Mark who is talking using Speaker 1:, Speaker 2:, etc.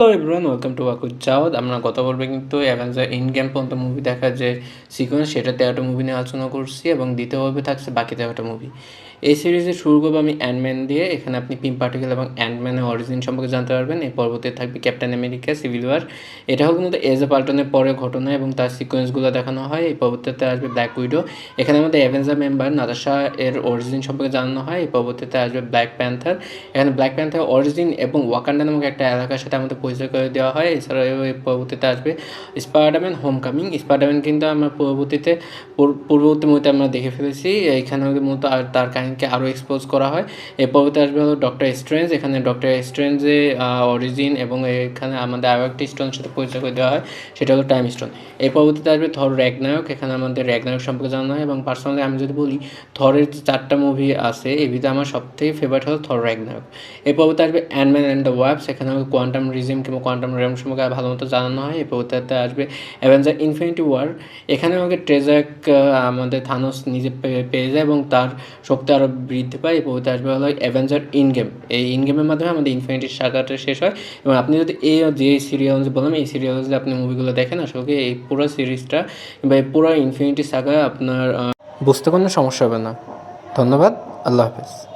Speaker 1: Hello everyone, welcome to Wakud Jawad. আমরা গত পর্বে কিন্তু অ্যাভেঞ্জার এন্ড গেম পর্যন্ত মুভি দেখার যে সিকোয়েন্স, সেটা 13টা মুভি নিয়ে আলোচনা করছি এবং দ্বিতীয় পর্বে থাকছে বাকি 13টা মুভি। এই সিরিজে শুরু করবো আমি অ্যান্টম্যান দিয়ে। এখানে আপনি পিম পার্টিকেল এবং অ্যান্টম্যানের অরিজিন সম্পর্কে জানতে পারবেন। এই পর্বতে থাকবে ক্যাপ্টেন আমেরিকা সিভিল ওয়ার। এটা হোক কিন্তু এজ এ পাল্টনের পরে ঘটনা এবং তার সিকোয়েন্সগুলো দেখানো হয়। এই পর্বতে আসবে ব্ল্যাক উইডো। এখানে আমাদের অ্যাভেঞ্জার মেম্বার নাতাশা এর অরিজিন সম্পর্কে জানানো হয়। এই পর্বতে আসবে ব্ল্যাক প্যান্থার। এখানে ব্ল্যাক প্যান্থার অরিজিন এবং ওয়াকান্ডা নামক একটা এলাকার সাথে আমাদের পরিচয় করে দেওয়া হয়। এছাড়াও এই পরবর্তীতে আসবে স্পাইডারম্যান হোমকামিং। স্পাইডারম্যান কিন্তু আমরা পূর্ববর্তী মুভিতে আমরা দেখে ফেলেছি। এখানে মূলত আর তার কাহিনীকে আরও এক্সপোজ করা হয়। এই পর্বতে আসবে হলো ডক্টর স্ট্রেঞ্জ। এখানে ডক্টর স্ট্রেঞ্জের অরিজিন এবং এখানে আমাদের আরও একটি স্টোনের সাথে পরিচয় করে দেওয়া হয়, সেটা হলো টাইম স্টোন। এই পরবর্তীতে আসবে থর র্যাগনারক। এখানে আমাদের র্যাগনারক সম্পর্কে জানানো হয় এবং পার্সোনালি আমি যদি বলি, থরের যে 4টা মুভি আছে এর ভিতরে আমার সবথেকে ফেভারিট হলো থর র্যাগনারক। এই পর্বতে আসবে অ্যান্টম্যান অ্যান্ড দ্য ওয়াস্প। এখানে আমাকে কোয়ান্টাম রিজিম কিংবা কোয়ান্টাম র্যাম সম্পর্কে ভালো মতো জানানো হয়। এই পর্বতে আসবে অ্যাভেঞ্জার ইনফিনিটি ওয়ার। এখানে আমাকে ট্রেজাক আমাদের থানোস নিজে পেয়ে যায় এবং তার শক্তি আরও বৃদ্ধি পায়। এই পর্বতে আসবে হলো অ্যাভেঞ্জার ইন গেম। এই ইন গেমের মাধ্যমে আমাদের ইনফিনিটির সাগাটা শেষ হয় এবং আপনি যদি যে সিরিয়াল বললাম, এই সিরিয়াল যদি আপনি মুভিগুলো দেখেন, আসলে এই পুরো সিরিজটা বা এই পুরো ইনফিনিটি সাগা আপনার বুঝতে কোনো সমস্যা হবে না। ধন্যবাদ, আল্লাহ হাফেজ।